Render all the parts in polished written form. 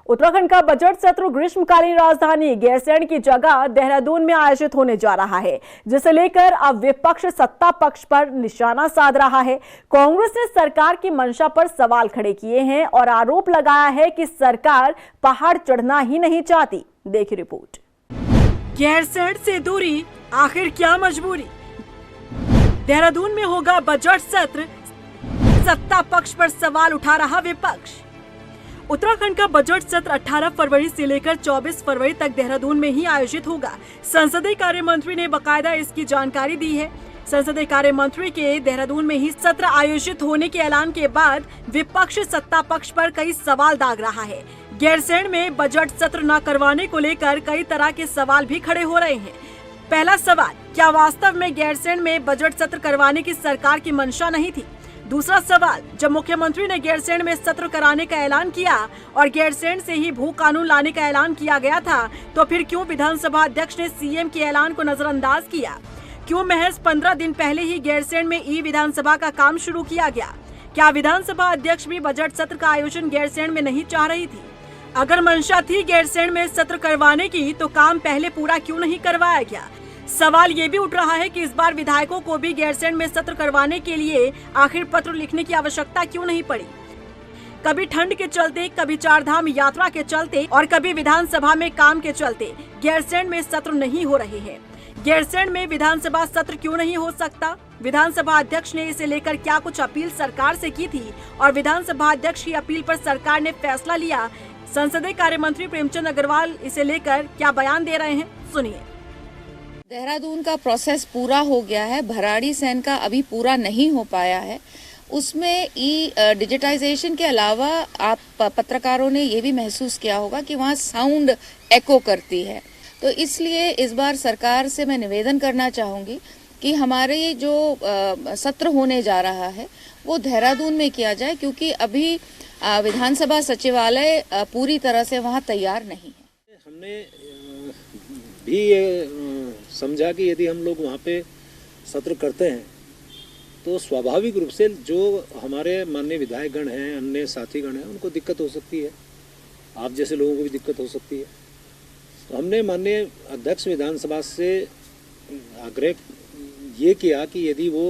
उत्तराखंड का बजट सत्र ग्रीष्मकालीन राजधानी गैरसैंण की जगह देहरादून में आयोजित होने जा रहा है, जिसे लेकर अब विपक्ष सत्ता पक्ष पर निशाना साध रहा है। कांग्रेस ने सरकार की मंशा पर सवाल खड़े किए हैं और आरोप लगाया है कि सरकार पहाड़ चढ़ना ही नहीं चाहती। देखिए रिपोर्ट। गैरसैंण से दूरी, आखिर क्या मजबूरी? देहरादून में होगा बजट सत्र, सत्ता पक्ष पर सवाल उठा रहा विपक्ष। उत्तराखंड का बजट सत्र 18 फरवरी से लेकर 24 फरवरी तक देहरादून में ही आयोजित होगा। संसदीय कार्य मंत्री ने बकायदा इसकी जानकारी दी है। संसदीय कार्य मंत्री के देहरादून में ही सत्र आयोजित होने के ऐलान के बाद विपक्ष सत्ता पक्ष पर कई सवाल दाग रहा है। गैरसैंण में बजट सत्र न करवाने को लेकर कई तरह के सवाल भी खड़े हो रहे हैं। पहला सवाल, क्या वास्तव में गैरसैंण में बजट सत्र करवाने की सरकार की मंशा नहीं थी? दूसरा सवाल, जब मुख्यमंत्री ने गैरसैंण में सत्र कराने का ऐलान किया और गैरसैंण से ही भू कानून लाने का ऐलान किया गया था, तो फिर क्यों विधानसभा अध्यक्ष ने सीएम के ऐलान को नजरअंदाज किया? क्यों महज 15 दिन पहले ही गैरसैंण में ई विधानसभा का काम शुरू किया गया? क्या विधानसभा अध्यक्ष भी बजट सत्र का आयोजन गैरसैंण में नहीं चाह रही थी? अगर मंशा थी गैरसैंण में सत्र करवाने की, तो काम पहले पूरा क्यों नहीं करवाया गया? सवाल ये भी उठ रहा है कि इस बार विधायकों को भी गैरसैंण में सत्र करवाने के लिए आखिर पत्र लिखने की आवश्यकता क्यों नहीं पड़ी? कभी ठंड के चलते, कभी चारधाम यात्रा के चलते और कभी विधानसभा में काम के चलते गैरसैंण में सत्र नहीं हो रहे हैं। गैरसैंण में विधानसभा सत्र क्यों नहीं हो सकता? विधानसभा अध्यक्ष ने इसे लेकर क्या कुछ अपील सरकार से की थी और विधानसभा अध्यक्ष की अपील पर सरकार ने फैसला लिया? संसदीय कार्य मंत्री प्रेमचंद अग्रवाल इसे लेकर क्या बयान दे रहे हैं, सुनिए। देहरादून का प्रोसेस पूरा हो गया है, भराड़ीसैंण का अभी पूरा नहीं हो पाया है। उसमें डिजिटाइजेशन के अलावा आप पत्रकारों ने ये भी महसूस किया होगा कि वहाँ साउंड एको करती है। तो इसलिए इस बार सरकार से मैं निवेदन करना चाहूँगी कि हमारे जो सत्र होने जा रहा है वो देहरादून में किया जाए, क्योंकि अभी विधानसभा सचिवालय पूरी तरह से वहाँ तैयार नहीं है। हमने भी ये समझा कि यदि हम लोग वहाँ पे सत्र करते हैं तो स्वाभाविक रूप से जो हमारे माननीय विधायकगण हैं, अन्य साथीगण हैं, उनको दिक्कत हो सकती है। आप जैसे लोगों को भी दिक्कत हो सकती है। तो हमने माननीय अध्यक्ष विधानसभा से आग्रह ये किया कि यदि वो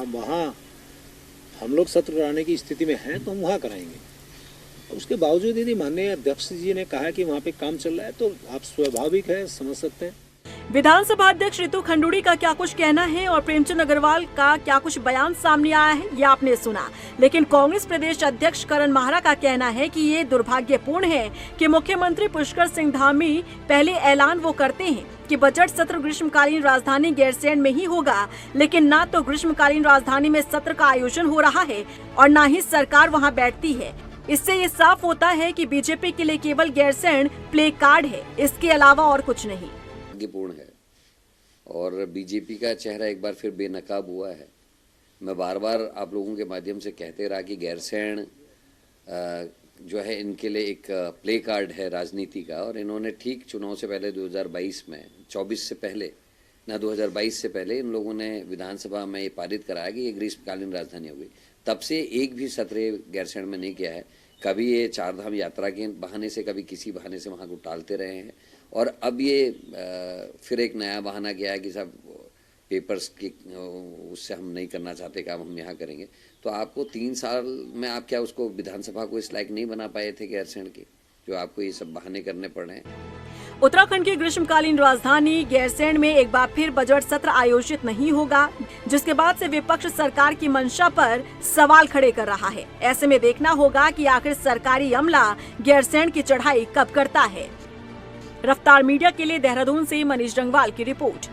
वहाँ हम लोग सत्र कराने की स्थिति में हैं तो हम वहाँ कराएंगे। उसके बावजूद यदि माननीय अध्यक्ष जी ने कहा कि वहाँ पे काम चल रहा है तो आप स्वाभाविक है, समझ सकते हैं। विधानसभा अध्यक्ष रितु खंडूड़ी का क्या कुछ कहना है और प्रेमचंद अग्रवाल का क्या कुछ बयान सामने आया है, ये आपने सुना। लेकिन कांग्रेस प्रदेश अध्यक्ष करण माहरा का कहना है कि ये दुर्भाग्यपूर्ण है कि मुख्यमंत्री पुष्कर सिंह धामी पहले ऐलान वो करते हैं कि बजट सत्र ग्रीष्मकालीन राजधानी गैरसैंण में ही होगा, लेकिन ना तो ग्रीष्मकालीन राजधानी में सत्र का आयोजन हो रहा है और न ही सरकार वहाँ बैठती है। इससे ये साफ होता है कि बीजेपी के लिए केवल गैरसैंण प्ले कार्ड है, इसके अलावा और कुछ नहीं। दुर्भाग्यपूर्ण है और बीजेपी का चेहरा एक बार फिर बेनकाब हुआ है। मैं बार बार आप लोगों के माध्यम से कहते रहा कि गैरसैंण जो है इनके लिए एक प्ले कार्ड है राजनीति का, और इन्होंने ठीक चुनाव से पहले 2022 में 24 से पहले ना 2022 से पहले इन लोगों ने विधानसभा में ये पारित कराया कि ये ग्रीष्मकालीन राजधानी होगी। तब से एक भी सत्र गैरसैंण में नहीं किया है। कभी ये चारधाम यात्रा के बहाने से, कभी किसी बहाने से वहाँ को टालते रहे हैं, और अब ये फिर एक नया बहाना किया है कि सब पेपर्स की उससे हम नहीं करना चाहते काम, हम यहाँ करेंगे। तो आपको 3 साल में आप क्या उसको विधानसभा को इस लायक नहीं बना पाए थे गैरसैंण के, जो आपको ये सब बहाने करने पड़ रहे हैं? उत्तराखंड की ग्रीष्मकालीन राजधानी गैरसैंण में एक बार फिर बजट सत्र आयोजित नहीं होगा, जिसके बाद से विपक्ष सरकार की मंशा पर सवाल खड़े कर रहा है। ऐसे में देखना होगा कि आखिर सरकारी अमला गैरसैंण की चढ़ाई कब करता है। रफ्तार मीडिया के लिए देहरादून से मनीष जंगवाल की रिपोर्ट।